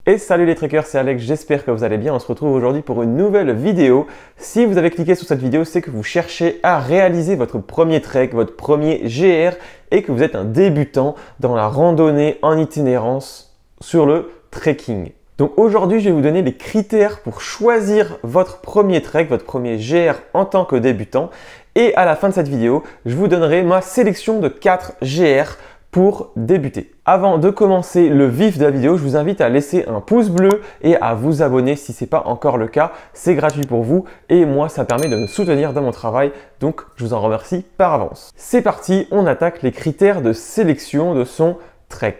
Et salut les trekkers, c'est Alex, j'espère que vous allez bien. On se retrouve aujourd'hui pour une nouvelle vidéo. Si vous avez cliqué sur cette vidéo, c'est que vous cherchez à réaliser votre premier trek, votre premier GR et que vous êtes un débutant dans la randonnée en itinérance sur le trekking. Donc aujourd'hui, je vais vous donner les critères pour choisir votre premier trek, votre premier GR en tant que débutant. Et à la fin de cette vidéo, je vous donnerai ma sélection de 4 GR pour débuter. Avant de commencer le vif de la vidéo, je vous invite à laisser un pouce bleu et à vous abonner si ce n'est pas encore le cas. C'est gratuit pour vous et moi, ça permet de me soutenir dans mon travail. Donc, je vous en remercie par avance. C'est parti, on attaque les critères de sélection de son trek.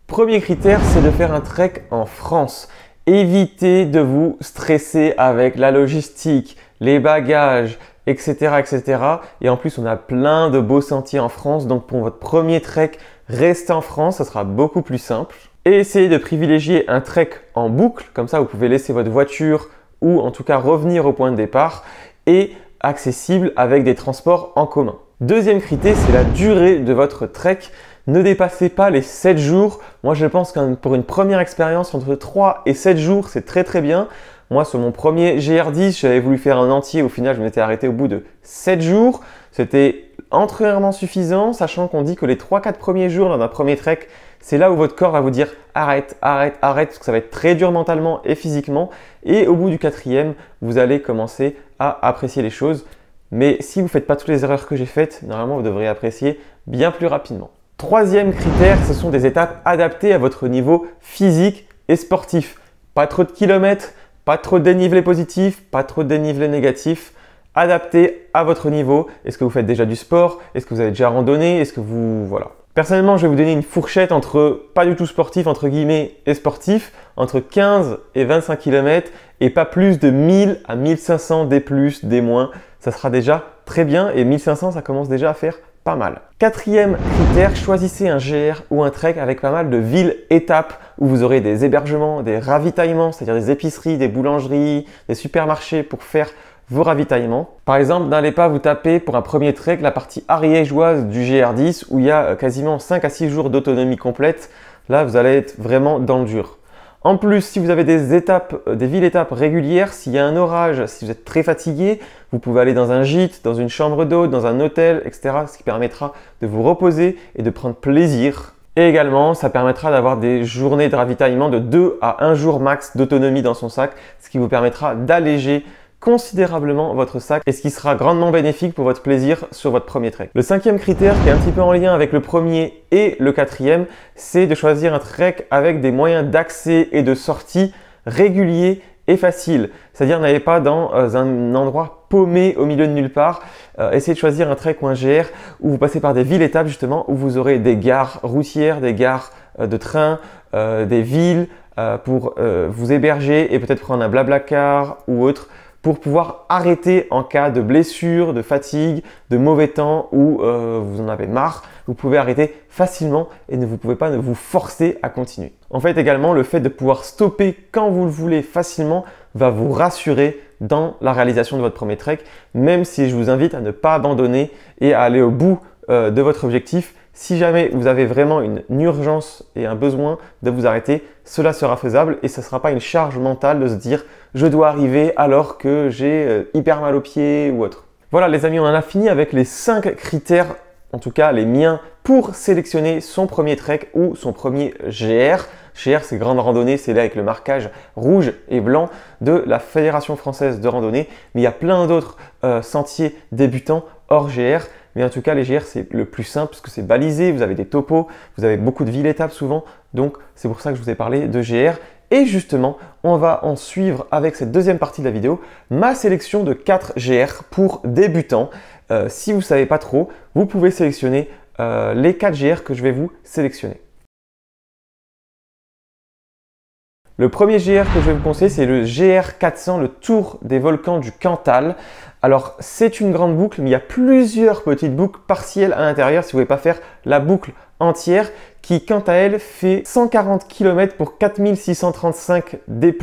Premier critère, c'est de faire un trek en France. Évitez de vous stresser avec la logistique, les bagages, etc., etc. Et en plus, on a plein de beaux sentiers en France. Donc, pour votre premier trek, restez en France, ça sera beaucoup plus simple. Et essayez de privilégier un trek en boucle. Comme ça, vous pouvez laisser votre voiture ou en tout cas revenir au point de départ et accessible avec des transports en commun. Deuxième critère, c'est la durée de votre trek. Ne dépassez pas les 7 jours. Moi, je pense que pour une première expérience, entre 3 et 7 jours, c'est très bien. Moi, sur mon premier GR10, j'avais voulu faire un entier. Au final, je m'étais arrêté au bout de 7 jours. C'était entièrement suffisant, sachant qu'on dit que les 3-4 premiers jours dans un premier trek, c'est là où votre corps va vous dire arrête, arrête, arrête, parce que ça va être très dur mentalement et physiquement. Et au bout du 4e, vous allez commencer à apprécier les choses. Mais si vous ne faites pas toutes les erreurs que j'ai faites, normalement, vous devriez apprécier bien plus rapidement. Troisième critère, ce sont des étapes adaptées à votre niveau physique et sportif. Pas trop de kilomètres, pas trop de dénivelé positif, pas trop de dénivelé négatif. Adapté à votre niveau. Est-ce que vous faites déjà du sport? Est-ce que vous avez déjà randonné? Est-ce que vous... Voilà. Personnellement, je vais vous donner une fourchette entre pas du tout sportif, entre guillemets, et sportif, entre 15 et 25 km et pas plus de 1000 à 1500 D+, D-. Ça sera déjà très bien et 1500, ça commence déjà à faire pas mal. Quatrième critère, choisissez un GR ou un trek avec pas mal de villes-étapes où vous aurez des hébergements, des ravitaillements, c'est-à-dire des épiceries, des boulangeries, des supermarchés pour faire vos ravitaillements. Par exemple, n'allez pas vous taper pour un premier trek la partie ariégeoise du GR10 où il y a quasiment 5 à 6 jours d'autonomie complète. Là, vous allez être vraiment dans le dur. En plus, si vous avez des étapes, des villes-étapes régulières, s'il y a un orage, si vous êtes très fatigué, vous pouvez aller dans un gîte, dans une chambre d'hôte, dans un hôtel, etc. Ce qui permettra de vous reposer et de prendre plaisir. Et également, ça permettra d'avoir des journées de ravitaillement de 2 à 1 jour max d'autonomie dans son sac, ce qui vous permettra d'alléger considérablement votre sac et ce qui sera grandement bénéfique pour votre plaisir sur votre premier trek. Le 5e critère qui est un petit peu en lien avec le premier et le 4e, c'est de choisir un trek avec des moyens d'accès et de sortie réguliers et faciles. C'est-à-dire n'allez pas dans un endroit paumé au milieu de nulle part. Essayez de choisir un trek ou un GR où vous passez par des villes-étapes justement où vous aurez des gares routières, des gares de train, des villes pour vous héberger et peut-être prendre un blablacar ou autre pour pouvoir arrêter en cas de blessure, de fatigue, de mauvais temps ou vous en avez marre. Vous pouvez arrêter facilement et vous ne pouvez pas vous forcer à continuer. En fait, également, le fait de pouvoir stopper quand vous le voulez facilement va vous rassurer dans la réalisation de votre premier trek, même si je vous invite à ne pas abandonner et à aller au bout de votre objectif. Si jamais vous avez vraiment une urgence et un besoin de vous arrêter, cela sera faisable et ce ne sera pas une charge mentale de se dire « je dois arriver alors que j'ai hyper mal aux pieds » ou autre. Voilà les amis, on en a fini avec les 5 critères, en tout cas les miens, pour sélectionner son premier trek ou son premier GR. GR, c'est grande randonnée, c'est là avec le marquage rouge et blanc de la Fédération française de randonnée. Mais il y a plein d'autres sentiers débutants hors GR. Mais en tout cas, les GR, c'est le plus simple parce que c'est balisé, vous avez des topos, vous avez beaucoup de villes-étapes souvent. Donc, c'est pour ça que je vous ai parlé de GR. Et justement, on va en suivre avec cette deuxième partie de la vidéo, ma sélection de 4 GR pour débutants. Si vous ne savez pas trop, vous pouvez sélectionner les 4 GR que je vais vous sélectionner. Le premier GR que je vais vous conseiller, c'est le GR 400, le Tour des volcans du Cantal. Alors, c'est une grande boucle, mais il y a plusieurs petites boucles partielles à l'intérieur si vous ne voulez pas faire la boucle entière qui, quant à elle, fait 140 km pour 4635 D+,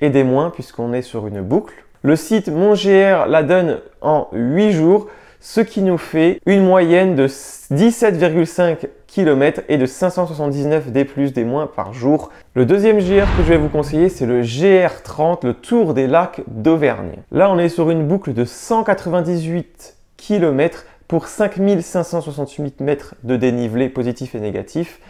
et D-, puisqu'on est sur une boucle. Le site MonGR la donne en 8 jours, ce qui nous fait une moyenne de 17,5 km et de 579 D+, D- par jour. Le deuxième GR que je vais vous conseiller, c'est le GR30, le Tour des lacs d'Auvergne. Là, on est sur une boucle de 198 km pour 5568 mètres de dénivelé positif et négatif.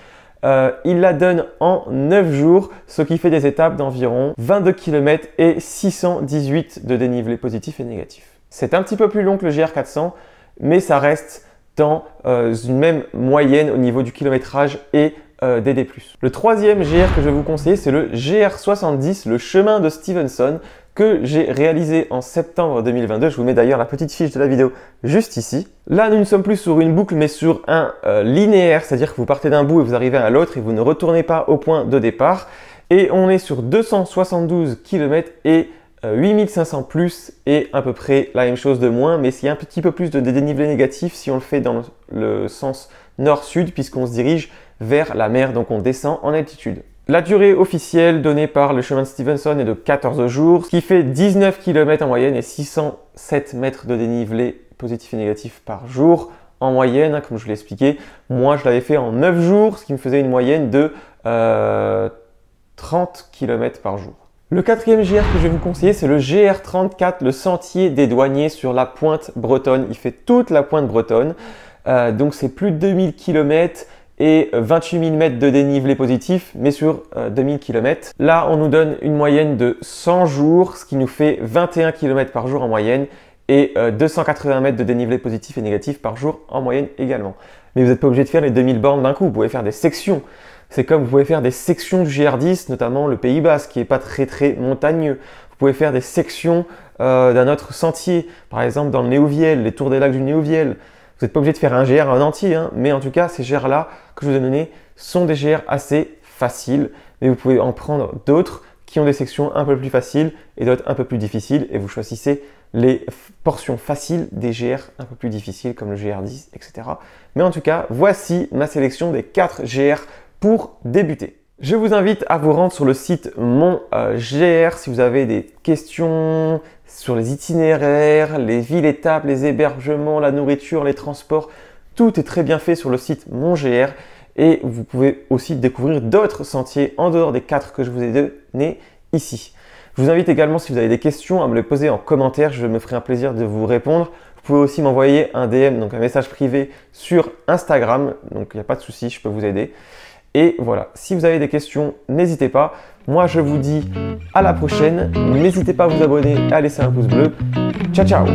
Il la donne en 9 jours, ce qui fait des étapes d'environ 22 km et 618 de dénivelé positif et négatif. C'est un petit peu plus long que le GR400, mais ça reste dans une même moyenne au niveau du kilométrage et des D+. Le troisième GR que je vais vous conseiller, c'est le GR70, le chemin de Stevenson, que j'ai réalisé en septembre 2022. Je vous mets d'ailleurs la petite fiche de la vidéo juste ici. Là, nous ne sommes plus sur une boucle, mais sur un linéaire, c'est-à-dire que vous partez d'un bout et vous arrivez à l'autre et vous ne retournez pas au point de départ. Et on est sur 272 km et 8500 plus et à peu près la même chose de moins, mais il y a un petit peu plus de dénivelé négatif si on le fait dans le sens nord-sud, puisqu'on se dirige vers la mer, donc on descend en altitude. La durée officielle donnée par le chemin de Stevenson est de 14 jours, ce qui fait 19 km en moyenne et 607 mètres de dénivelé positif et négatif par jour en moyenne, comme je vous l'ai expliqué. Moi, je l'avais fait en 9 jours, ce qui me faisait une moyenne de 30 km par jour. Le quatrième GR que je vais vous conseiller, c'est le GR34, le sentier des douaniers sur la pointe bretonne. Il fait toute la pointe bretonne, donc c'est plus de 2000 km et 28 000 mètres de dénivelé positif, mais sur 2000 km. Là, on nous donne une moyenne de 100 jours, ce qui nous fait 21 km par jour en moyenne et 280 mètres de dénivelé positif et négatif par jour en moyenne également. Mais vous n'êtes pas obligé de faire les 2000 bornes d'un coup, vous pouvez faire des sections. C'est comme vous pouvez faire des sections du GR10, notamment le Pays Basque, qui n'est pas très montagneux. Vous pouvez faire des sections d'un autre sentier, par exemple dans le Néouviel, les tours des lacs du Néouviel. Vous n'êtes pas obligé de faire un GR en entier, hein, mais en tout cas, ces GR-là que je vous ai donnés sont des GR assez faciles, mais vous pouvez en prendre d'autres qui ont des sections un peu plus faciles et d'autres un peu plus difficiles, et vous choisissez les portions faciles des GR un peu plus difficiles, comme le GR10, etc. Mais en tout cas, voici ma sélection des 4 GR pour débuter. Je vous invite à vous rendre sur le site Mon GR si vous avez des questions sur les itinéraires, les villes étapes, les hébergements, la nourriture, les transports. Tout est très bien fait sur le site Mon GR et vous pouvez aussi découvrir d'autres sentiers en dehors des 4 que je vous ai donnés ici. Je vous invite également, si vous avez des questions, à me les poser en commentaire. Je me ferai un plaisir de vous répondre. Vous pouvez aussi m'envoyer un DM, donc un message privé sur Instagram. Donc il n'y a pas de souci, je peux vous aider. Et voilà, si vous avez des questions, n'hésitez pas. Moi, je vous dis à la prochaine. N'hésitez pas à vous abonner et à laisser un pouce bleu. Ciao, ciao!